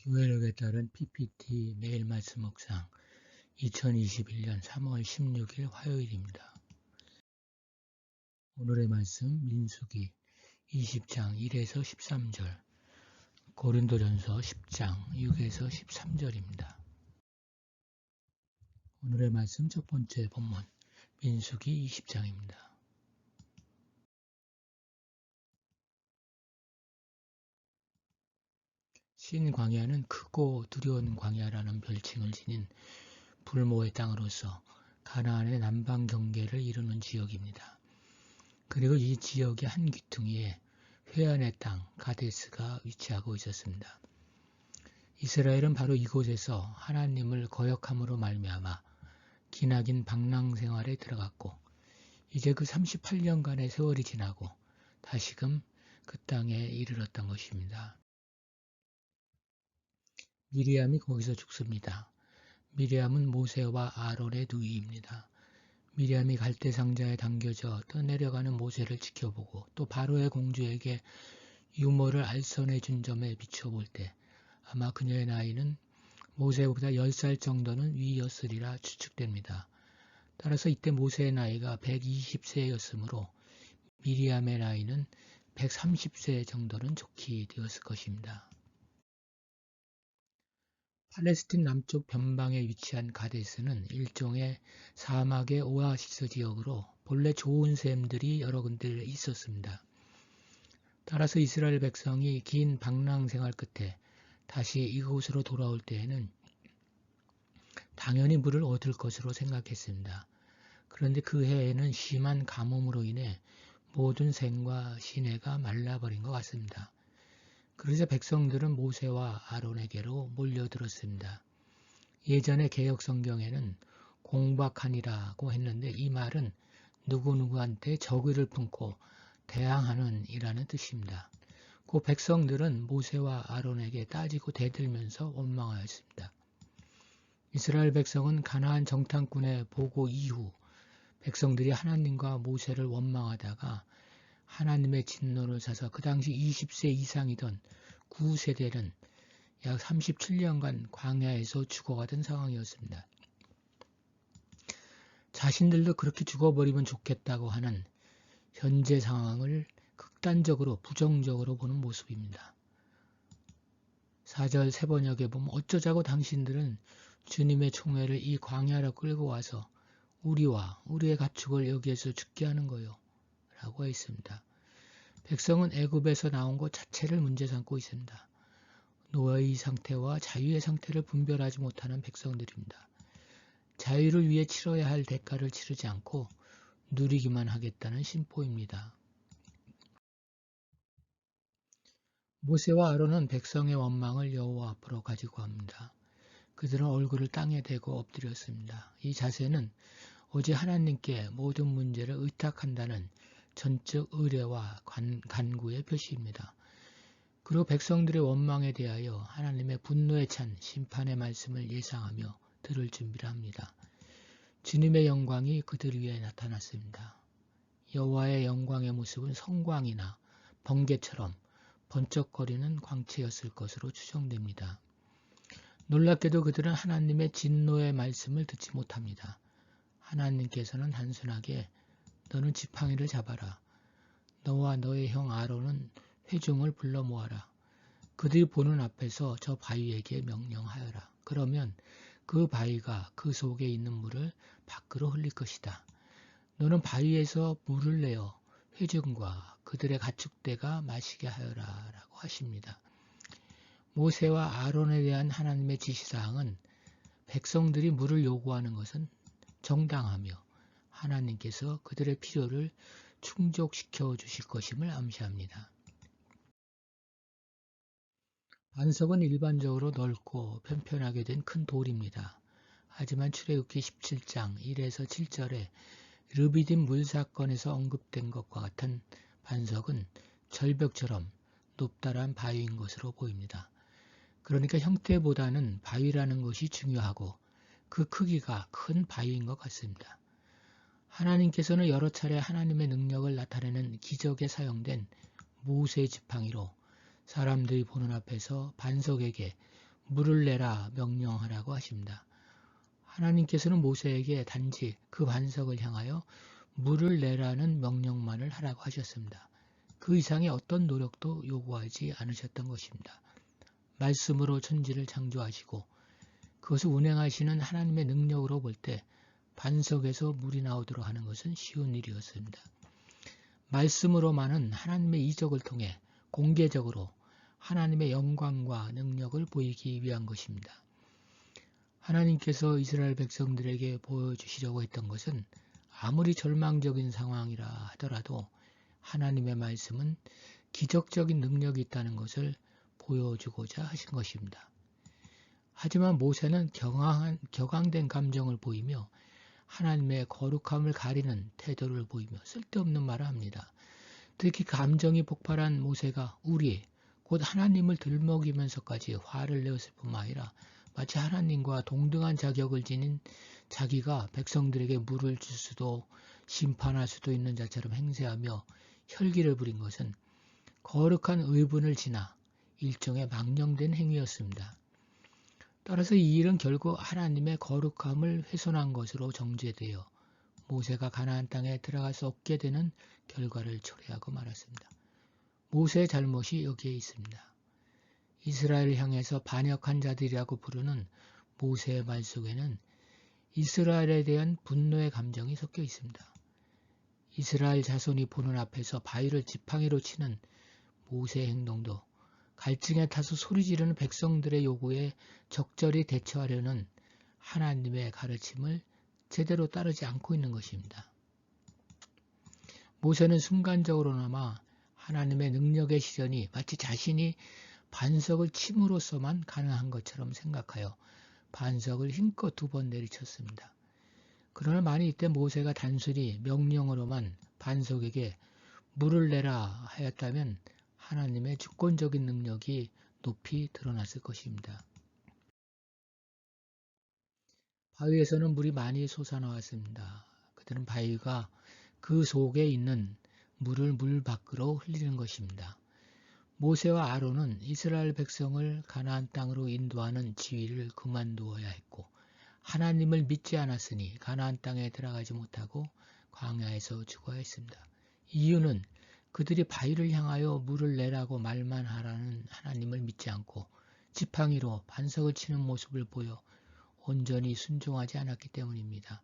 교회력에 따른 PPT 매일 말씀 묵상 2021년 3월 16일 화요일입니다. 오늘의 말씀 민수기 20장 1에서 13절, 고린도전서 10장 6에서 13절입니다. 오늘의 말씀 첫 번째 본문 민수기 20장입니다. 신광야는 크고 두려운 광야라는 별칭을 지닌 불모의 땅으로서 가나안의 남방 경계를 이루는 지역입니다. 그리고 이 지역의 한 귀퉁이에 회안의 땅 가데스가 위치하고 있었습니다. 이스라엘은 바로 이곳에서 하나님을 거역함으로 말미암아 기나긴 방랑 생활에 들어갔고, 이제 그 38년간의 세월이 지나고 다시금 그 땅에 이르렀던 것입니다. 미리암이 거기서 죽습니다. 미리암은 모세와 아론의 누이입니다. 미리암이 갈대 상자에 담겨져 떠내려가는 모세를 지켜보고 또 바로의 공주에게 유모를 알선해 준 점에 비춰볼 때 아마 그녀의 나이는 모세보다 10살 정도는 위였으리라 추측됩니다. 따라서 이때 모세의 나이가 120세였으므로 미리암의 나이는 130세 정도는 좋게 되었을 것입니다. 팔레스틴 남쪽 변방에 위치한 가데스는 일종의 사막의 오아시스 지역으로 본래 좋은 샘들이 여러 군데 있었습니다. 따라서 이스라엘 백성이 긴 방랑 생활 끝에 다시 이곳으로 돌아올 때에는 당연히 물을 얻을 것으로 생각했습니다. 그런데 그 해에는 심한 가뭄으로 인해 모든 샘과 시내가 말라버린 것 같습니다. 그러자 백성들은 모세와 아론에게로 몰려들었습니다. 예전의 개역 성경에는 공박하니라고 했는데 이 말은 누구누구한테 적의를 품고 대항하는 이라는 뜻입니다. 그 백성들은 모세와 아론에게 따지고 대들면서 원망하였습니다. 이스라엘 백성은 가나안 정탐꾼의 보고 이후 백성들이 하나님과 모세를 원망하다가 하나님의 진노를 사서 그 당시 20세 이상이던 9세대는 약 37년간 광야에서 죽어가던 상황이었습니다. 자신들도 그렇게 죽어버리면 좋겠다고 하는 현재 상황을 극단적으로 부정적으로 보는 모습입니다. 4절 세 번역에 보면 어쩌자고 당신들은 주님의 총회를 이 광야로 끌고 와서 우리와 우리의 가축을 여기에서 죽게 하는 거요 라고 했습니다. 백성은 애굽에서 나온 것 자체를 문제 삼고 있습니다. 노예의 상태와 자유의 상태를 분별하지 못하는 백성들입니다. 자유를 위해 치러야 할 대가를 치르지 않고 누리기만 하겠다는 심보입니다. 모세와 아론은 백성의 원망을 여호와 앞으로 가지고 갑니다. 그들은 얼굴을 땅에 대고 엎드렸습니다. 이 자세는 오직 하나님께 모든 문제를 의탁한다는 전적 의뢰와 간구의 표시입니다. 그리고 백성들의 원망에 대하여 하나님의 분노에 찬 심판의 말씀을 예상하며 들을 준비를 합니다. 주님의 영광이 그들 위에 나타났습니다. 여호와의 영광의 모습은 성광이나 번개처럼 번쩍거리는 광채였을 것으로 추정됩니다. 놀랍게도 그들은 하나님의 진노의 말씀을 듣지 못합니다. 하나님께서는 단순하게 너는 지팡이를 잡아라. 너와 너의 형 아론은 회중을 불러 모아라. 그들이 보는 앞에서 저 바위에게 명령하여라. 그러면 그 바위가 그 속에 있는 물을 밖으로 흘릴 것이다. 너는 바위에서 물을 내어 회중과 그들의 가축대가 마시게 하여라 라고 하십니다. 모세와 아론에 대한 하나님의 지시사항은 백성들이 물을 요구하는 것은 정당하며 하나님께서 그들의 필요를 충족시켜 주실 것임을 암시합니다. 반석은 일반적으로 넓고 편편하게 된 큰 돌입니다. 하지만 출애굽기 17장 1에서 7절에 르비딤 물사건에서 언급된 것과 같은 반석은 절벽처럼 높다란 바위인 것으로 보입니다. 그러니까 형태보다는 바위라는 것이 중요하고 그 크기가 큰 바위인 것 같습니다. 하나님께서는 여러 차례 하나님의 능력을 나타내는 기적에 사용된 모세 지팡이로 사람들이 보는 앞에서 반석에게 물을 내라 명령하라고 하십니다. 하나님께서는 모세에게 단지 그 반석을 향하여 물을 내라는 명령만을 하라고 하셨습니다. 그 이상의 어떤 노력도 요구하지 않으셨던 것입니다. 말씀으로 천지를 창조하시고 그것을 운행하시는 하나님의 능력으로 볼 때 반석에서 물이 나오도록 하는 것은 쉬운 일이었습니다. 말씀으로만은 하나님의 이적을 통해 공개적으로 하나님의 영광과 능력을 보이기 위한 것입니다. 하나님께서 이스라엘 백성들에게 보여주시려고 했던 것은 아무리 절망적인 상황이라 하더라도 하나님의 말씀은 기적적인 능력이 있다는 것을 보여주고자 하신 것입니다. 하지만 모세는 격앙된 감정을 보이며 하나님의 거룩함을 가리는 태도를 보이며 쓸데없는 말을 합니다. 특히 감정이 폭발한 모세가 곧 하나님을 들먹이면서까지 화를 내었을 뿐만 아니라 마치 하나님과 동등한 자격을 지닌 자기가 백성들에게 물을 줄 수도 심판할 수도 있는 자처럼 행세하며 혈기를 부린 것은 거룩한 의분을 지나 일종의 망령된 행위였습니다. 따라서 이 일은 결국 하나님의 거룩함을 훼손한 것으로 정죄되어 모세가 가나안 땅에 들어갈 수 없게 되는 결과를 초래하고 말았습니다. 모세의 잘못이 여기에 있습니다. 이스라엘을 향해서 반역한 자들이라고 부르는 모세의 말 속에는 이스라엘에 대한 분노의 감정이 섞여 있습니다. 이스라엘 자손이 보는 앞에서 바위를 지팡이로 치는 모세의 행동도 갈증에 타서 소리 지르는 백성들의 요구에 적절히 대처하려는 하나님의 가르침을 제대로 따르지 않고 있는 것입니다. 모세는 순간적으로나마 하나님의 능력의 실현이 마치 자신이 반석을 침으로써만 가능한 것처럼 생각하여 반석을 힘껏 2번 내리쳤습니다. 그러나 만일 이때 모세가 단순히 명령으로만 반석에게 물을 내라 하였다면 하나님의 주권적인 능력이 높이 드러났을 것입니다. 바위에서는 물이 많이 솟아나왔습니다. 그들은 바위가 그 속에 있는 물을 물 밖으로 흘리는 것입니다. 모세와 아론은 이스라엘 백성을 가나안 땅으로 인도하는 지위를 그만두어야 했고 하나님을 믿지 않았으니 가나안 땅에 들어가지 못하고 광야에서 죽어야 했습니다. 이유는 그들이 바위를 향하여 물을 내라고 말만 하라는 하나님을 믿지 않고 지팡이로 반석을 치는 모습을 보여 온전히 순종하지 않았기 때문입니다.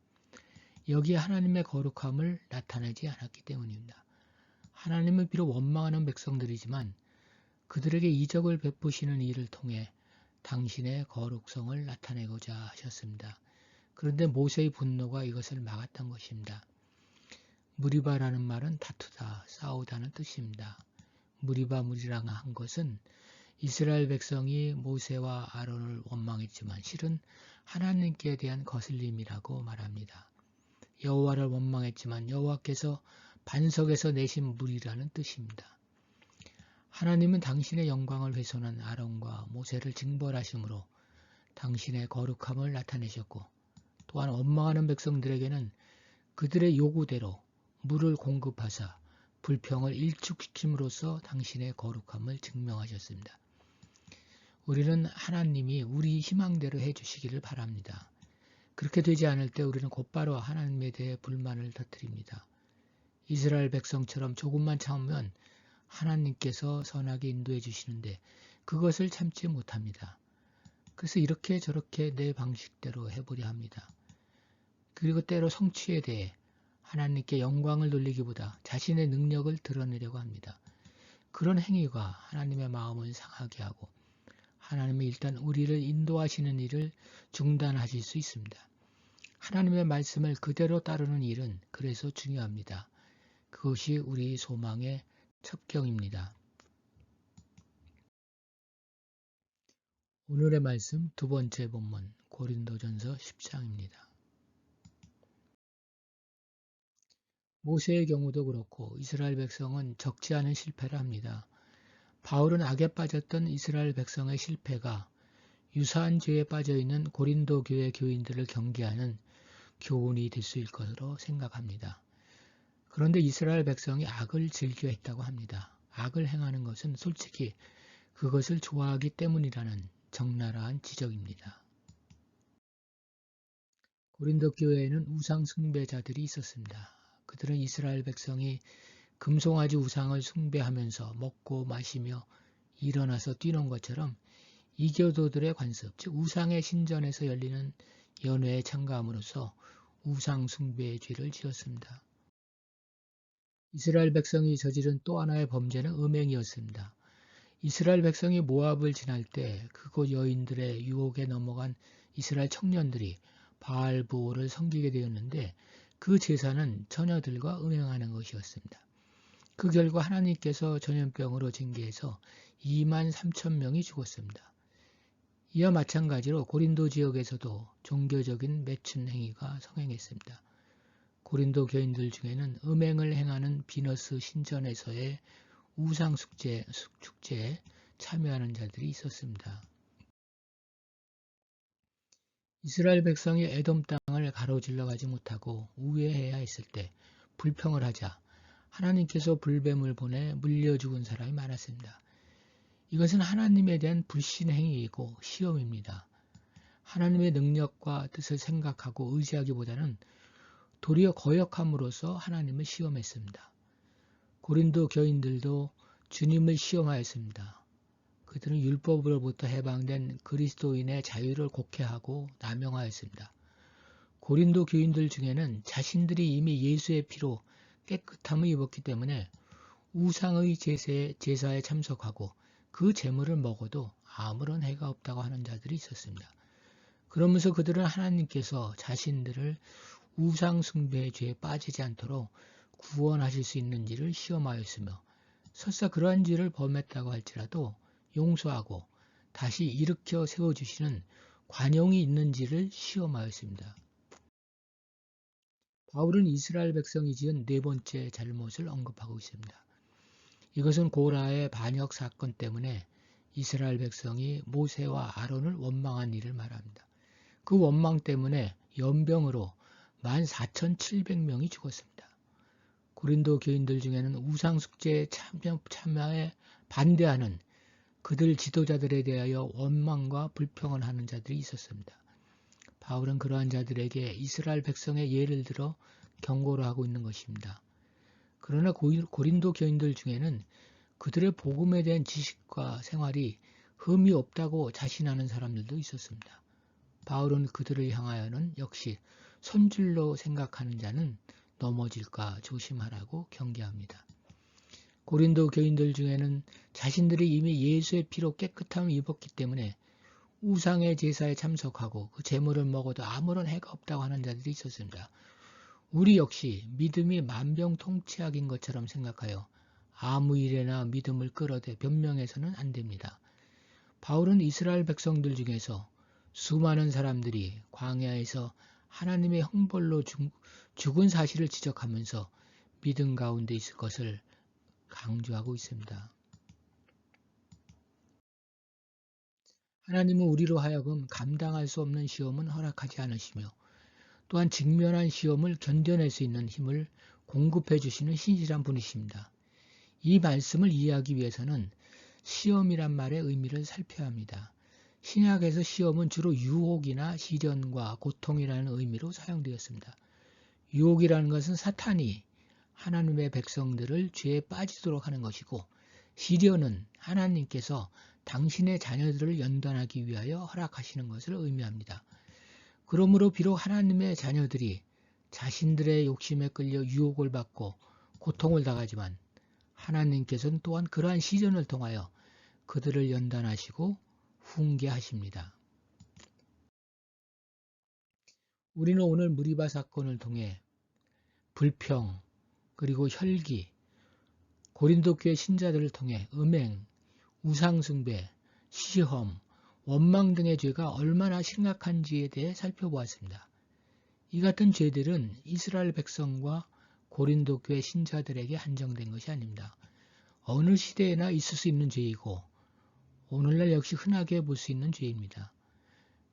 여기에 하나님의 거룩함을 나타내지 않았기 때문입니다. 하나님은 비록 원망하는 백성들이지만 그들에게 이적을 베푸시는 일을 통해 당신의 거룩성을 나타내고자 하셨습니다. 그런데 모세의 분노가 이것을 막았던 것입니다. 무리바라는 말은 다투다, 싸우다는 뜻입니다. 무리바무리랑 한 것은 이스라엘 백성이 모세와 아론을 원망했지만 실은 하나님께 대한 거슬림이라고 말합니다. 여호와를 원망했지만 여호와께서 반석에서 내신 물이라는 뜻입니다. 하나님은 당신의 영광을 훼손한 아론과 모세를 징벌하심으로 당신의 거룩함을 나타내셨고 또한 원망하는 백성들에게는 그들의 요구대로 물을 공급하사 불평을 일축시킴으로써 당신의 거룩함을 증명하셨습니다. 우리는 하나님이 우리 희망대로 해주시기를 바랍니다. 그렇게 되지 않을 때 우리는 곧바로 하나님에 대해 불만을 터뜨립니다. 이스라엘 백성처럼 조금만 참으면 하나님께서 선하게 인도해 주시는데 그것을 참지 못합니다. 그래서 이렇게 저렇게 내 방식대로 해보려 합니다. 그리고 때로 성취에 대해 하나님께 영광을 돌리기보다 자신의 능력을 드러내려고 합니다. 그런 행위가 하나님의 마음을 상하게 하고 하나님은 일단 우리를 인도하시는 일을 중단하실 수 있습니다. 하나님의 말씀을 그대로 따르는 일은 그래서 중요합니다. 그것이 우리 소망의 첩경입니다. 오늘의 말씀 2번째 본문 고린도전서 10장입니다. 모세의 경우도 그렇고 이스라엘 백성은 적지 않은 실패를 합니다. 바울은 악에 빠졌던 이스라엘 백성의 실패가 유사한 죄에 빠져있는 고린도 교회 교인들을 경계하는 교훈이 될 수 있을 것으로 생각합니다. 그런데 이스라엘 백성이 악을 즐겨했다고 합니다. 악을 행하는 것은 솔직히 그것을 좋아하기 때문이라는 적나라한 지적입니다. 고린도 교회에는 우상 숭배자들이 있었습니다. 그들은 이스라엘 백성이 금송아지 우상을 숭배하면서 먹고 마시며 일어나서 뛰는 것처럼 이교도들의 관습, 즉 우상의 신전에서 열리는 연회에 참가함으로써 우상 숭배의 죄를 지었습니다. 이스라엘 백성이 저지른 또 하나의 범죄는 음행이었습니다. 이스라엘 백성이 모압을 지날 때 그곳 여인들의 유혹에 넘어간 이스라엘 청년들이 바알브오를 섬기게 되었는데 그 제사는 처녀들과 음행하는 것이었습니다. 그 결과 하나님께서 전염병으로 징계해서 2만 3천 명이 죽었습니다. 이와 마찬가지로 고린도 지역에서도 종교적인 매춘 행위가 성행했습니다. 고린도 교인들 중에는 음행을 행하는 비너스 신전에서의 우상 축제에 참여하는 자들이 있었습니다. 이스라엘 백성이 에돔 땅을 가로질러 가지 못하고 우회해야 했을 때 불평을 하자 하나님께서 불뱀을 보내 물려 죽은 사람이 많았습니다. 이것은 하나님에 대한 불신 행위이고 시험입니다. 하나님의 능력과 뜻을 생각하고 의지하기보다는 도리어 거역함으로써 하나님을 시험했습니다. 고린도 교인들도 주님을 시험하였습니다. 그들은 율법으로부터 해방된 그리스도인의 자유를 곡해하고 남용하였습니다. 고린도 교인들 중에는 자신들이 이미 예수의 피로 깨끗함을 입었기 때문에 우상의 제사에 참석하고 그 제물을 먹어도 아무런 해가 없다고 하는 자들이 있었습니다. 그러면서 그들은 하나님께서 자신들을 우상 숭배의 죄에 빠지지 않도록 구원하실 수 있는지를 시험하였으며 설사 그러한 죄를 범했다고 할지라도 용서하고 다시 일으켜 세워주시는 관용이 있는지를 시험하였습니다. 바울은 이스라엘 백성이 지은 네 번째 잘못을 언급하고 있습니다. 이것은 고라의 반역 사건 때문에 이스라엘 백성이 모세와 아론을 원망한 일을 말합니다. 그 원망 때문에 연병으로 14,700명이 죽었습니다. 고린도 교인들 중에는 우상 숙제에 참여에 반대하는 그들 지도자들에 대하여 원망과 불평을 하는 자들이 있었습니다. 바울은 그러한 자들에게 이스라엘 백성의 예를 들어 경고를 하고 있는 것입니다. 그러나 고린도 교인들 중에는 그들의 복음에 대한 지식과 생활이 흠이 없다고 자신하는 사람들도 있었습니다. 바울은 그들을 향하여는 역시 손줄로 생각하는 자는 넘어질까 조심하라고 경계합니다. 고린도 교인들 중에는 자신들이 이미 예수의 피로 깨끗함을 입었기 때문에 우상의 제사에 참석하고 그 제물을 먹어도 아무런 해가 없다고 하는 자들이 있었습니다. 우리 역시 믿음이 만병통치약인 것처럼 생각하여 아무 일에나 믿음을 끌어대 변명해서는 안 됩니다. 바울은 이스라엘 백성들 중에서 수많은 사람들이 광야에서 하나님의 형벌로 죽은 사실을 지적하면서 믿음 가운데 있을 것을 강조하고 있습니다. 하나님은 우리로 하여금 감당할 수 없는 시험은 허락하지 않으시며 또한 직면한 시험을 견뎌낼 수 있는 힘을 공급해 주시는 신실한 분이십니다. 이 말씀을 이해하기 위해서는 시험이란 말의 의미를 살펴야 합니다. 신약에서 시험은 주로 유혹이나 시련과 고통이라는 의미로 사용되었습니다. 유혹이라는 것은 사탄이 하나님의 백성들을 죄에 빠지도록 하는 것이고 시련은 하나님께서 당신의 자녀들을 연단하기 위하여 허락하시는 것을 의미합니다. 그러므로 비록 하나님의 자녀들이 자신들의 욕심에 끌려 유혹을 받고 고통을 당하지만 하나님께서는 또한 그러한 시련을 통하여 그들을 연단하시고 훈계하십니다. 우리는 오늘 무리바 사건을 통해 불평, 그리고 혈기, 고린도 교회 신자들을 통해 음행, 우상숭배, 시험, 원망 등의 죄가 얼마나 심각한지에 대해 살펴보았습니다. 이 같은 죄들은 이스라엘 백성과 고린도 교회 신자들에게 한정된 것이 아닙니다. 어느 시대에나 있을 수 있는 죄이고 오늘날 역시 흔하게 볼 수 있는 죄입니다.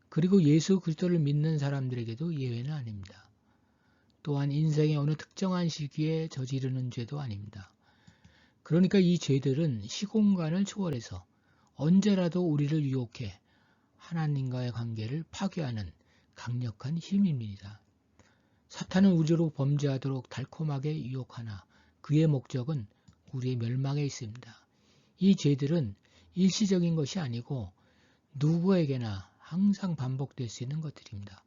그리고 예수 그리스도를 믿는 사람들에게도 예외는 아닙니다. 또한 인생의 어느 특정한 시기에 저지르는 죄도 아닙니다. 그러니까 이 죄들은 시공간을 초월해서 언제라도 우리를 유혹해 하나님과의 관계를 파괴하는 강력한 힘입니다. 사탄은 우주로 범죄하도록 달콤하게 유혹하나 그의 목적은 우리의 멸망에 있습니다. 이 죄들은 일시적인 것이 아니고 누구에게나 항상 반복될 수 있는 것들입니다.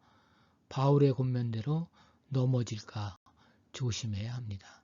바울의 권면대로 넘어질까 조심해야 합니다.